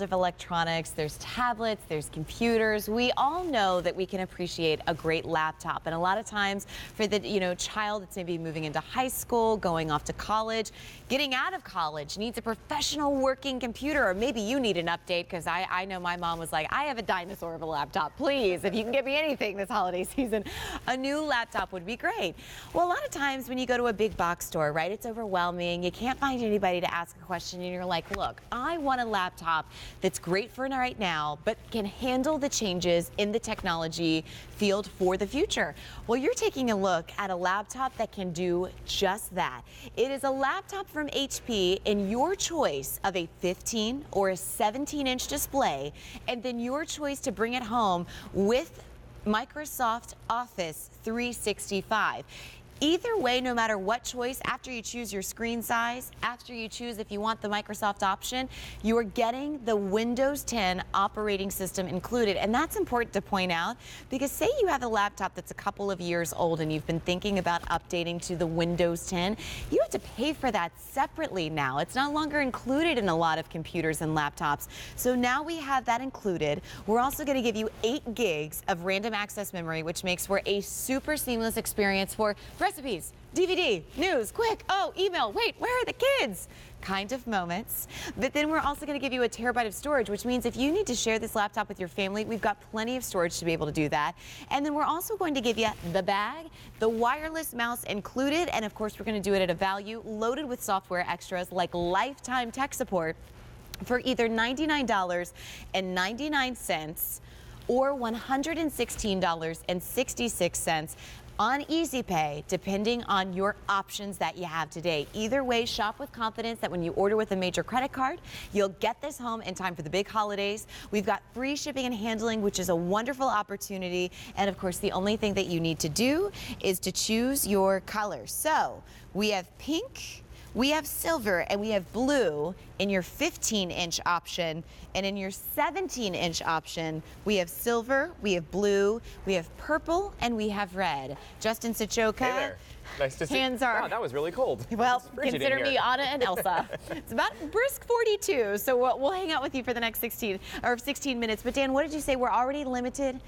Of electronics, there's tablets, there's computers. We all know that we can appreciate a great laptop, and a lot of times for the child that's maybe moving into high school, going off to college, getting out of college, needs a professional working computer, or maybe you need an update, because I know my mom was like, I have a dinosaur of a laptop, please, if you can get me anything this holiday season, a new laptop would be great. Well, a lot of times when you go to a big box store, right, it's overwhelming, you can't find anybody to ask a question, and you're like, look, I want a laptop that's great for right now, but can handle the changes in the technology field for the future. Well, you're taking a look at a laptop that can do just that. It is a laptop from HP in your choice of a 15 or a 17-inch display, and then your choice to bring it home with Microsoft Office 365. Either way, no matter what choice, after you choose your screen size, after you choose if you want the Microsoft option, you are getting the Windows 10 operating system included. And that's important to point out, because say you have a laptop that's a couple of years old and you've been thinking about updating to the Windows 10, you have to pay for that separately now. It's no longer included in a lot of computers and laptops. So now we have that included. We're also going to give you 8 gigs of random access memory, which makes for a super seamless experience for recipes, DVD, news, quick, oh, email, wait, where are the kids? Kind of moments. But then we're also going to give you a terabyte of storage, which means if you need to share this laptop with your family, we've got plenty of storage to be able to do that. And then we're also going to give you the bag, the wireless mouse included, and of course we're going to do it at a value loaded with software extras like lifetime tech support for either $99.99 or $116.66 on Easy Pay, depending on your options that you have today. Either way, shop with confidence that when you order with a major credit card, you'll get this home in time for the big holidays. We've got free shipping and handling, which is a wonderful opportunity. And of course, the only thing that you need to do is to choose your color. So we have pink, we have silver, and we have blue in your 15-inch option. And in your 17-inch option, we have silver, we have blue, we have purple, and we have red. Justin Sachoka. Hey there. Nice to see you. Hands are. Wow, that was really cold. Well, consider me Anna and Elsa. It's about brisk 42, so we'll hang out with you for the next 16 minutes. But Dan, what did you say? We're already limited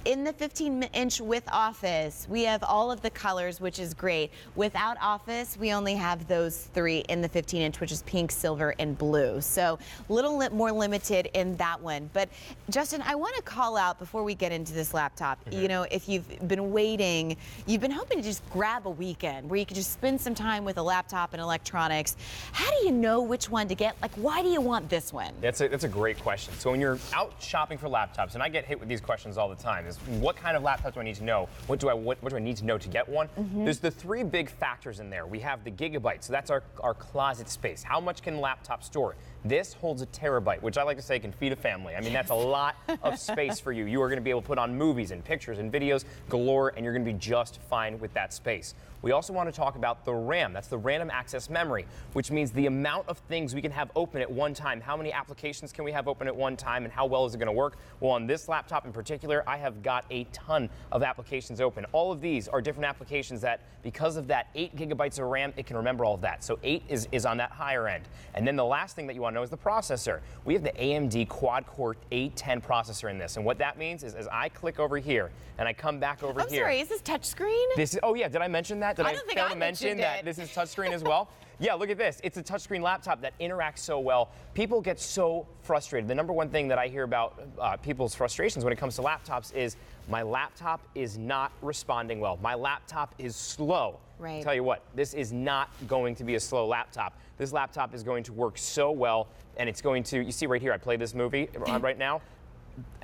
in the 15-inch with Office. We have all of the colors, which is great. Without Office, we only have those 3 in the 15-inch, which is pink, silver, and blue. So a little more limited in that one. But Justin, I want to call out before we get into this laptop. You know, if you've been waiting, you've been hoping to just grab a weekend where you can just spend some time with a laptop and electronics. How do you know which one to get? Like, why do you want this one? That's a great question. So when you're out shopping for laptops, and I get hit with these questions all the time, is what kind of laptop do I need to know? What do I need to know to get one? There's the 3 big factors in there. We have the gigabyte, so that's our closet space. How much can laptop store? This holds a terabyte, which I like to say can feed a family. I mean, that's a lot of space for you. You are going to be able to put on movies and pictures and videos galore, and you're going to be just fine with that space. We also want to talk about the RAM. That's the random access memory, which means the amount of things we can have open at one time. How many applications can we have open at one time, and how well is it going to work? Well, on this laptop in particular, I have got a ton of applications open. All of these are different applications that, because of that 8 gigabytes of RAM, it can remember all of that. So 8 is on that higher end. And then the last thing that you want to know is the processor. We have the AMD quad-core A10 processor in this, and what that means is as I click over here and I come back over here. I'm sorry, is this touchscreen? This is, oh yeah, did I mention that? Did I don't think fail I to mention mentioned that it. this is touchscreen as well? Yeah, look at this. It's a touchscreen laptop that interacts so well. People get so frustrated. The number one thing that I hear about people's frustrations when it comes to laptops is my laptop is not responding well. My laptop is slow. Right. I'll tell you what, this is not going to be a slow laptop. This laptop is going to work so well, and it's going to, you see right here, I play this movie right now.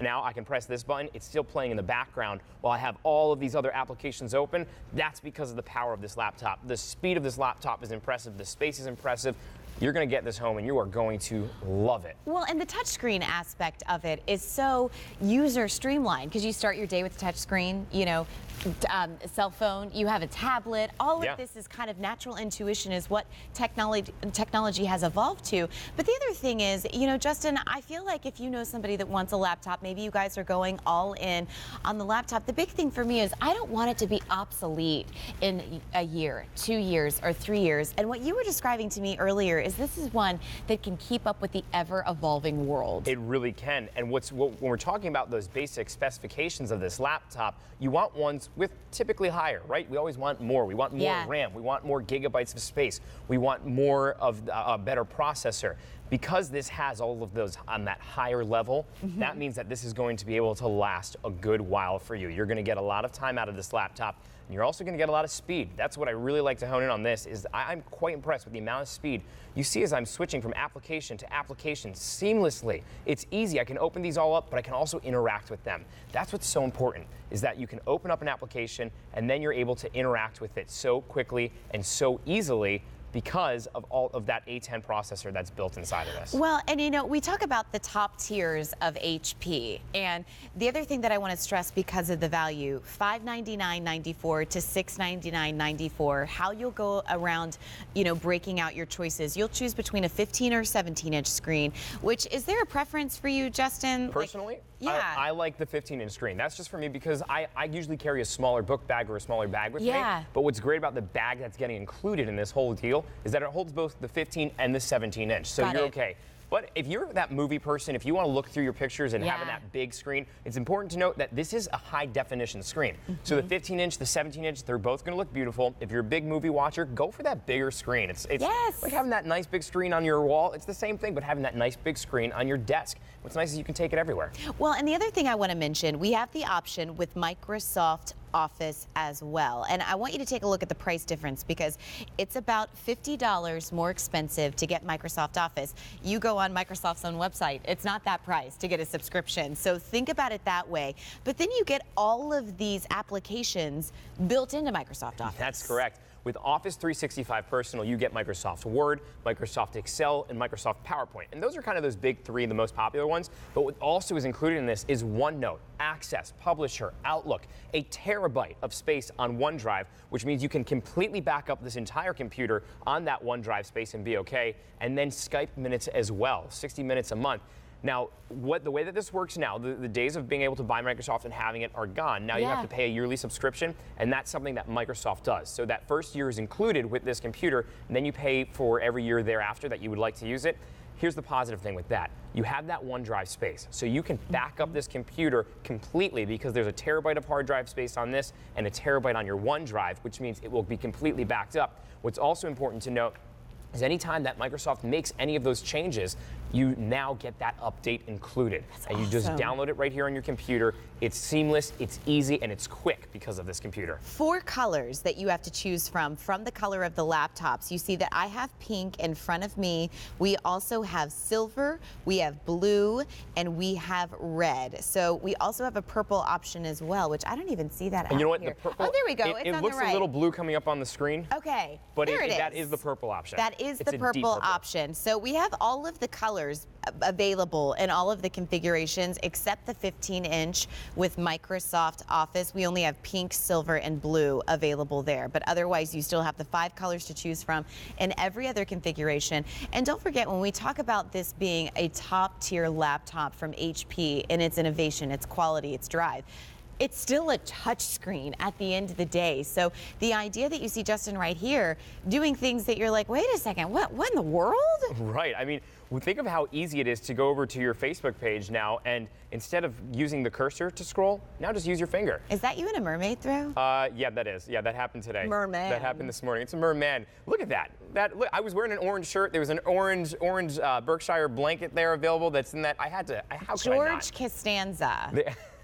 Now I can press this button, it's still playing in the background while I have all of these other applications open. That's because of the power of this laptop. The speed of this laptop is impressive, the space is impressive. You're going to get this home and you are going to love it. Well, and the touchscreen aspect of it is so user streamlined, because you start your day with a touchscreen, you know, cell phone, you have a tablet, all of this is kind of natural intuition is what technology has evolved to. But the other thing is, you know, Justin, I feel like if you know somebody that wants a laptop, maybe you guys are going all in on the laptop. The big thing for me is I don't want it to be obsolete in a year, 2 years, or 3 years. And what you were describing to me earlier is this is one that can keep up with the ever-evolving world. It really can. And when we're talking about those basic specifications of this laptop, you want ones with typically higher, right? We always want more. We want more RAM. We want more gigabytes of space. We want more of a better processor. Because this has all of those on that higher level, that means that this is going to be able to last a good while for you. You're going to get a lot of time out of this laptop, and you're also going to get a lot of speed. That's what I really like to hone in on this, is I'm quite impressed with the amount of speed you see as I'm switching from application to application seamlessly. It's easy. I can open these all up, but I can also interact with them. That's what's so important, is that you can open up an application, and then you're able to interact with it so quickly and so easily, because of all of that A10 processor that's built inside of this. Well, and you know, we talk about the top tiers of HP, and the other thing that I want to stress because of the value, $599.94 to $699.94, how you'll go around, you know, breaking out your choices. You'll choose between a 15 or 17-inch screen, which, is there a preference for you, Justin? Personally? Yeah. I like the 15-inch screen. That's just for me because I usually carry a smaller book bag or a smaller bag with me. But what's great about the bag that's getting included in this whole deal is that it holds both the 15 and the 17-inch. So you're okay. But if you're that movie person, if you want to look through your pictures and having that big screen, it's important to note that this is a high definition screen. So the 15-inch, the 17-inch, they're both going to look beautiful. If you're a big movie watcher, go for that bigger screen. It's like having that nice big screen on your wall. It's the same thing, but having that nice big screen on your desk. What's nice is you can take it everywhere. Well, and the other thing I want to mention, we have the option with Microsoft Office as well. And I want you to take a look at the price difference because it's about $50 more expensive to get Microsoft Office. You go on Microsoft's own website, it's not that price to get a subscription. So think about it that way. But then you get all of these applications built into Microsoft Office. That's correct. With Office 365 Personal, you get Microsoft Word, Microsoft Excel, and Microsoft PowerPoint. And those are kind of those big three, the most popular ones. But what also is included in this is OneNote, Access, Publisher, Outlook, a terabyte of space on OneDrive, which means you can completely back up this entire computer on that OneDrive space and be okay. And then Skype minutes as well, 60 minutes a month. Now, the way that this works now, the days of being able to buy Microsoft and having it are gone. Now you have to pay a yearly subscription, and that's something that Microsoft does. So that first year is included with this computer, and then you pay for every year thereafter that you would like to use it. Here's the positive thing with that. You have that OneDrive space, so you can back up this computer completely because there's a terabyte of hard drive space on this and a terabyte on your OneDrive, which means it will be completely backed up. What's also important to note is anytime that Microsoft makes any of those changes, you now get that update included. And you just download it right here on your computer. It's seamless, it's easy, and it's quick because of this computer. 4 colors that you have to choose from the color of the laptops. You see that I have pink in front of me. We also have silver, we have blue, and we have red. So we also have a purple option as well, which I don't even see that and you know what? here. The purple, oh, there we go. It looks a little blue coming up on the screen. Okay, but there it is. That is the purple option. That is the purple option. So we have all of the colors available in all of the configurations except the 15-inch with Microsoft Office. We only have pink, silver, and blue available there. But otherwise, you still have the 5 colors to choose from in every other configuration. And don't forget, when we talk about this being a top-tier laptop from HP in its innovation, its quality, its drive, it's still a touch screen at the end of the day. So the idea that you see Justin right here doing things that you're like, wait a second, what in the world? Right. I mean, think of how easy it is to go over to your Facebook page now, and instead of using the cursor to scroll, now just use your finger. Is that you in a mermaid throw? Yeah, that is. Yeah, that happened today. Merman. That happened this morning. It's a merman. Look at that. Look, I was wearing an orange shirt. There was an orange Berkshire blanket there available. That's in that. How could I not? George Costanza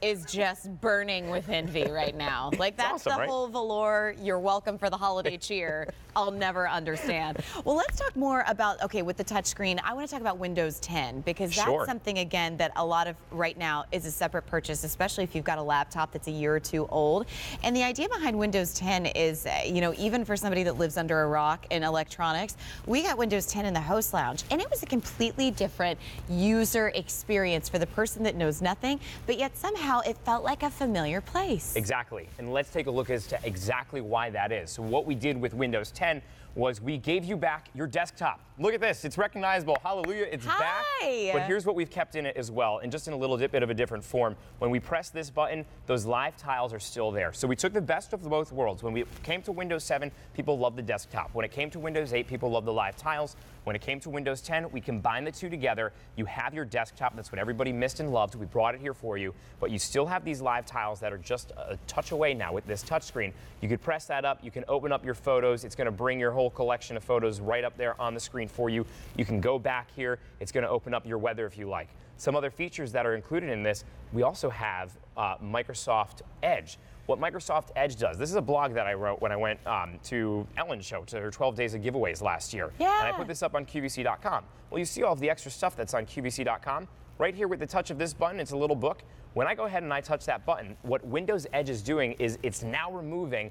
is just burning with envy right now. Like, that's awesome, the whole velour, you're welcome for the holiday cheer, I'll never understand. Well, let's talk more about, okay, with the touchscreen, I want to talk about Windows 10 because that's something, again, that a lot of right now is a separate purchase, especially if you've got a laptop that's a year or two old. And the idea behind Windows 10 is, you know, even for somebody that lives under a rock in electronics, we got Windows 10 in the host lounge, and it was a completely different user experience for the person that knows nothing, but yet somehow it felt like a familiar place. Exactly. And let's take a look as to exactly why that is. So what we did with Windows 10 was we gave you back your desktop. Look at this, it's recognizable. Hallelujah, it's back. But here's what we've kept in it as well, and just in a little bit of a different form. When we press this button, those live tiles are still there. So we took the best of both worlds. When we came to Windows 7, people loved the desktop. When it came to Windows 8, people loved the live tiles. When it came to Windows 10, we combined the two together. You have your desktop. That's what everybody missed and loved. We brought it here for you. But you still have these live tiles that are just a touch away now with this touchscreen. You could press that up. You can open up your photos. It's going to bring your whole collection of photos right up there on the screen for you. You can go back here. It's going to open up your weather if you like. Some other features that are included in this, we also have Microsoft Edge. What Microsoft Edge does, this is a blog that I wrote when I went to Ellen's show, to her 12 days of giveaways last year. Yeah. And I put this up on QVC.com. Well, you see all of the extra stuff that's on QVC.com. Right here with the touch of this button, it's a little book. When I go ahead and I touch that button, what Windows Edge is doing is it's now removing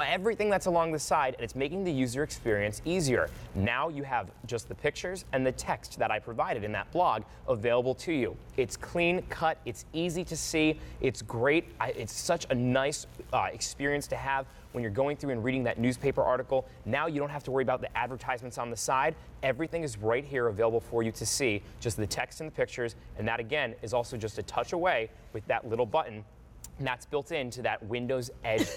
everything that's along the side, and it's making the user experience easier. Now you have just the pictures and the text that I provided in that blog available to you. It's clean cut, it's easy to see, it's great. It's such a nice experience to have when you're going through and reading that newspaper article. Now you don't have to worry about the advertisements on the side. Everything is right here available for you to see, just the text and the pictures, and that again is also just a touch away with that little button. And that's built into that Windows Edge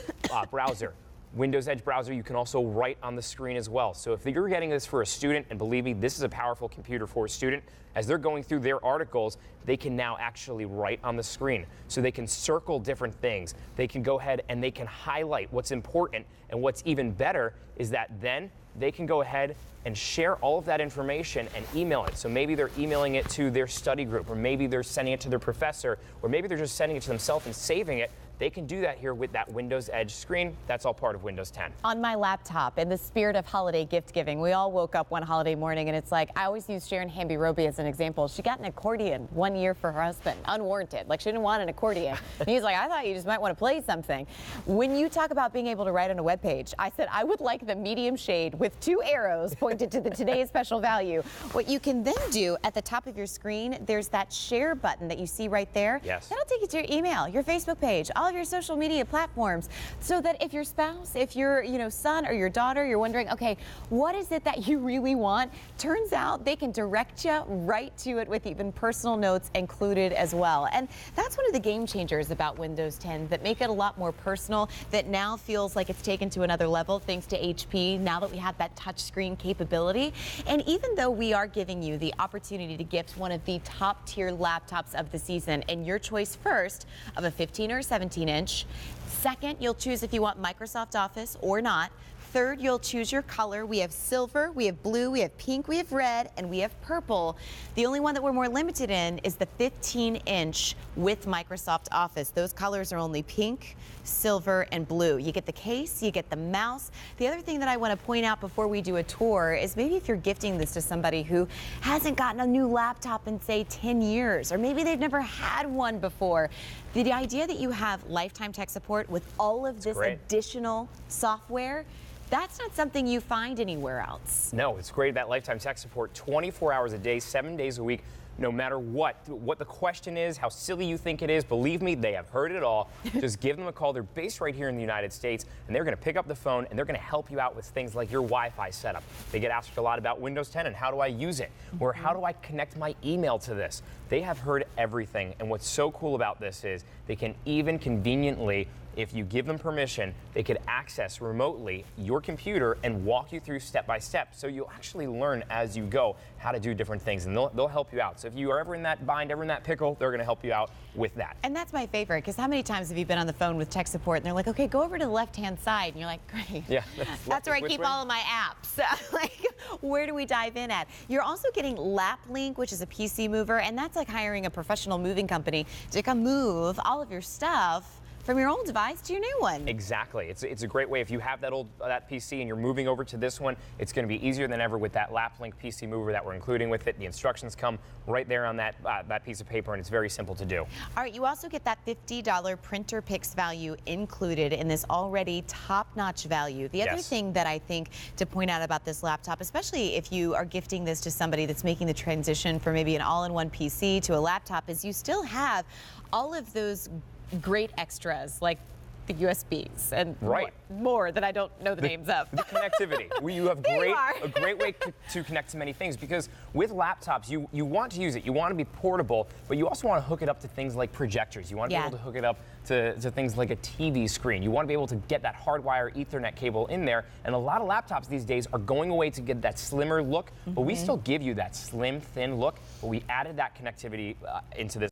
browser. Windows Edge browser, you can also write on the screen as well. So if you're getting this for a student, and believe me, this is a powerful computer for a student, as they're going through their articles, they can now actually write on the screen. So they can circle different things. They can go ahead and they can highlight what's important. And what's even better is that then they can go ahead and share all of that information and email it. So maybe they're emailing it to their study group, or maybe they're sending it to their professor, or maybe they're just sending it to themselves and saving it. They can do that here with that Windows Edge screen. That's all part of Windows 10. On my laptop, in the spirit of holiday gift giving, we all woke up one holiday morning and it's like, I always use Sharon Hamby-Roby as an example. She got an accordion one year for her husband, unwarranted. Like, she didn't want an accordion. And he's like, I thought you just might want to play something. When you talk about being able to write on a web page, I said I would like the medium shade with 2 arrows pointed to the today's special value. What you can then do at the top of your screen, there's that share button that you see right there. Yes. That'll take you to your email, your Facebook page, all of your social media platforms, so that if your spouse, if your son or your daughter, you're wondering, okay, what is it that you really want? Turns out they can direct you right to it with even personal notes included as well. And that's one of the game changers about Windows 10 that make it a lot more personal, that now feels like it's taken to another level thanks to HP, now that we have that touchscreen capability. And even though we are giving you the opportunity to gift one of the top tier laptops of the season, and your choice first of a 15 or a 17-inch, second, you'll choose if you want Microsoft Office or not. Third, you'll choose your color. We have silver, we have blue, we have pink, we have red, and we have purple. The only one that we're more limited in is the 15-inch with Microsoft Office. Those colors are only pink, silver, and blue. You get the case, you get the mouse. The other thing that I want to point out before we do a tour is maybe if you're gifting this to somebody who hasn't gotten a new laptop in, say, 10 years, or maybe they've never had one before, the idea that you have lifetime tech support with all of this additional software, that's not something you find anywhere else. No, it's great, that lifetime tech support, 24 hours a day, 7 days a week, no matter what the question is, how silly you think it is. Believe me, they have heard it all. Just give them a call. They're based right here in the United States, and they're going to pick up the phone, and they're going to help you out with things like your Wi-Fi setup. They get asked a lot about Windows 10 and how do I use it, or how do I connect my email to this. They have heard everything, and what's so cool about this is they can even conveniently, if you give them permission, they could access remotely your computer and walk you through step by step. So you'll actually learn as you go how to do different things, and they'll help you out. So if you are ever in that bind, ever in that pickle, they're going to help you out with that. And that's my favorite, because how many times have you been on the phone with tech support and they're like, okay, go over to the left-hand side, and you're like, great. Yeah. That's where I keep all of my apps. Like, where do we dive in at? You're also getting LapLink, which is a PC mover, and that's like hiring a professional moving company to come move all of your stuff from your old device to your new one. Exactly. It's a great way. If you have that PC and you're moving over to this one, it's going to be easier than ever with that LapLink PC mover that we're including with it. The instructions come right there on that piece of paper, and it's very simple to do. All right, you also get that $50 printer picks value included in this already top-notch value. The other thing that I think to point out about this laptop, especially if you are gifting this to somebody that's making the transition from maybe an all-in-one PC to a laptop, is you still have all of those great extras like the USBs and Right. more that I don't know the names of. The connectivity. You have You are. a great way to connect to many things, because with laptops, you want to use it. You want to be portable, but you also want to hook it up to things like projectors. You want to be able to hook it up to things like a TV screen. You want to be able to get that hardwire Ethernet cable in there. And a lot of laptops these days are going away to get that slimmer look, but we still give you that slim, thin look, but we added that connectivity into this.